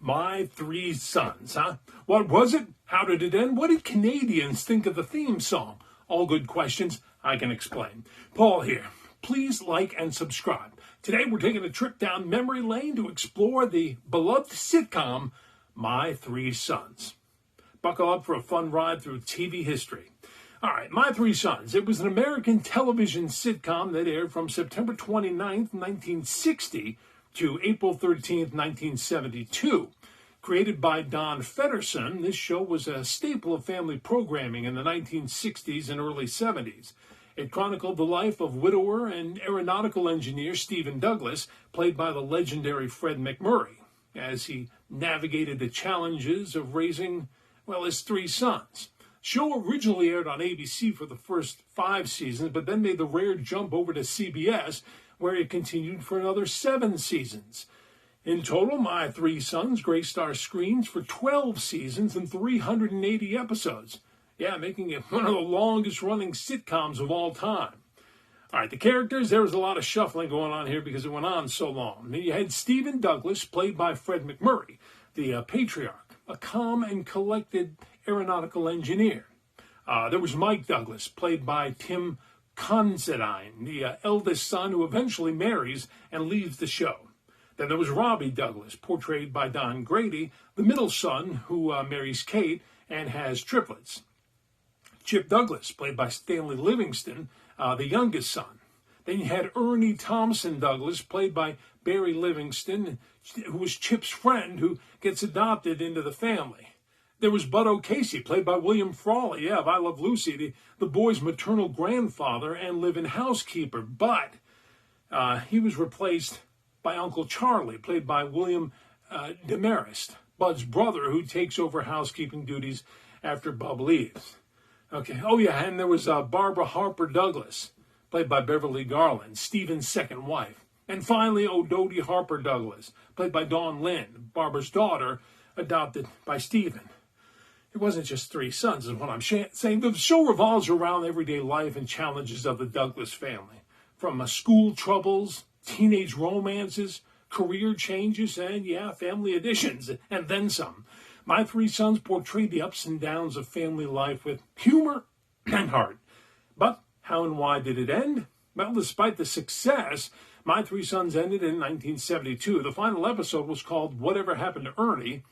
My Three Sons, huh? What was it? How did it end? What did Canadians think of the theme song? All good questions. I can explain. Paul here. Please like and subscribe. Today we're taking a trip down memory lane to explore the beloved sitcom, My Three Sons. Buckle up for a fun ride through TV history. All right, My Three Sons. It was an American television sitcom that aired from September 29th, 1960 to April 13th, 1972. Created by Don Fedderson, this show was a staple of family programming in the 1960s and early 70s. It chronicled the life of widower and aeronautical engineer Stephen Douglas, played by the legendary Fred MacMurray, as he navigated the challenges of raising, his three sons. The show originally aired on ABC for the first 5 seasons, but then made the rare jump over to CBS, where it continued for another 7 seasons. In total, My Three Sons graced our screens for 12 seasons and 380 episodes. Yeah, making it one of the longest-running sitcoms of all time. All right, the characters, there was a lot of shuffling going on here because it went on so long. You had Stephen Douglas, played by Fred MacMurray, the patriarch, a calm and collected aeronautical engineer. There was Mike Douglas, played by Tim Considine, the eldest son who eventually marries and leaves the show. Then there was Robbie Douglas, portrayed by Don Grady, the middle son who marries Kate and has triplets. Chip Douglas, played by Stanley Livingston, the youngest son. Then you had Ernie Thompson Douglas, played by Barry Livingston, who was Chip's friend who gets adopted into the family. There was Bud O'Casey, played by William Frawley, of I Love Lucy, the boy's maternal grandfather and live-in housekeeper. But he was replaced by Uncle Charlie, played by William Demarest, Bud's brother, who takes over housekeeping duties after Bub leaves. Okay. Oh, yeah, and there was Barbara Harper Douglas, played by Beverly Garland, Stephen's second wife. And finally, Dodie Harper Douglas, played by Dawn Lynn, Barbara's daughter, adopted by Stephen. It wasn't just 3 sons, is what I'm saying. The show revolves around everyday life and challenges of the Douglas family, from school troubles, teenage romances, career changes, and, family additions, and then some. My Three Sons portrayed the ups and downs of family life with humor and heart. But how and why did it end? Well, despite the success, My Three Sons ended in 1972. The final episode was called Whatever Happened to Ernie,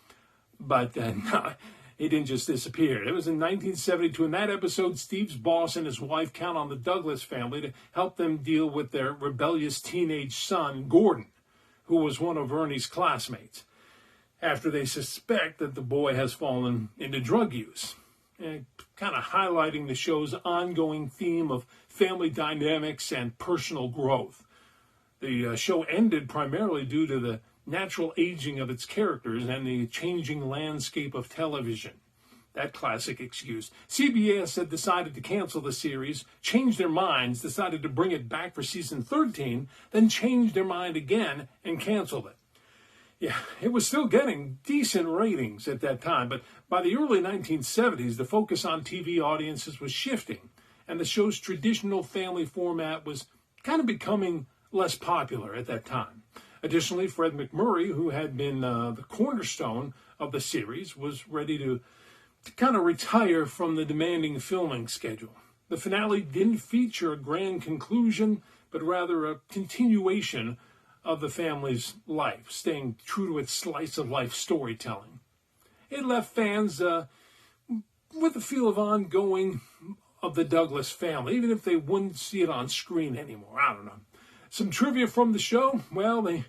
but no, it didn't just disappear. It was in 1972. In that episode, Steve's boss and his wife count on the Douglas family to help them deal with their rebellious teenage son, Gordon, who was one of Ernie's classmates, after they suspect that the boy has fallen into drug use, kind of highlighting the show's ongoing theme of family dynamics and personal growth. The show ended primarily due to the natural aging of its characters and the changing landscape of television. That classic excuse. CBS had decided to cancel the series, changed their minds, decided to bring it back for season 13, then changed their mind again and canceled it. Yeah, it was still getting decent ratings at that time, but by the early 1970s, the focus on TV audiences was shifting, and the show's traditional family format was kind of becoming less popular at that time. Additionally, Fred MacMurray, who had been the cornerstone of the series, was ready to kind of retire from the demanding filming schedule. The finale didn't feature a grand conclusion, but rather a continuation of the family's life, staying true to its slice-of-life storytelling. It left fans with a feel of ongoing of the Douglas family, even if they wouldn't see it on screen anymore. I don't know. Some trivia from the show. Well, the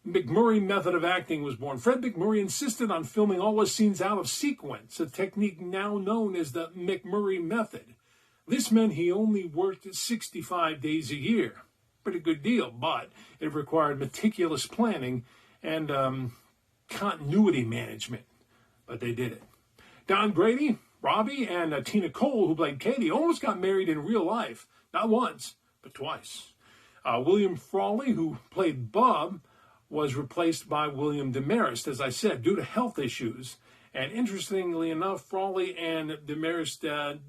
MacMurray method of acting was born. Fred MacMurray insisted on filming all his scenes out of sequence, a technique now known as the MacMurray method. This meant he only worked 65 days a year. Pretty good deal, but it required meticulous planning and continuity management. But they did it. Don Grady, Robbie, and Tina Cole, who played Katie, almost got married in real life. Not once, but twice. William Frawley, who played Bob, was replaced by William Demarest, as I said, due to health issues. And interestingly enough, Frawley and Demarest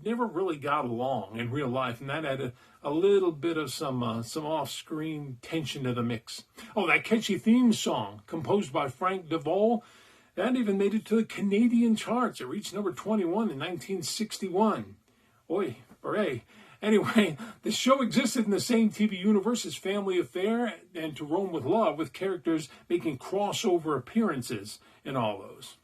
never really got along in real life, and that added a little bit of some off-screen tension to the mix. Oh, that catchy theme song, composed by Frank DeVol, that even made it to the Canadian charts. It reached number 21 in 1961. Oy, hooray. Anyway, the show existed in the same TV universe as Family Affair and To Rome with Love, with characters making crossover appearances in all those.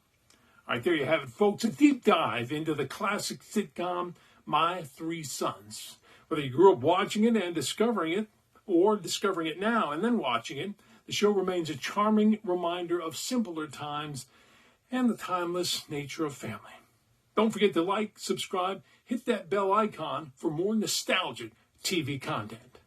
All right, there you have it, folks. A deep dive into the classic sitcom My Three Sons. Whether you grew up watching it and discovering it, or discovering it now and then watching it, the show remains a charming reminder of simpler times and the timeless nature of family. Don't forget to like, subscribe, hit that bell icon for more nostalgic TV content.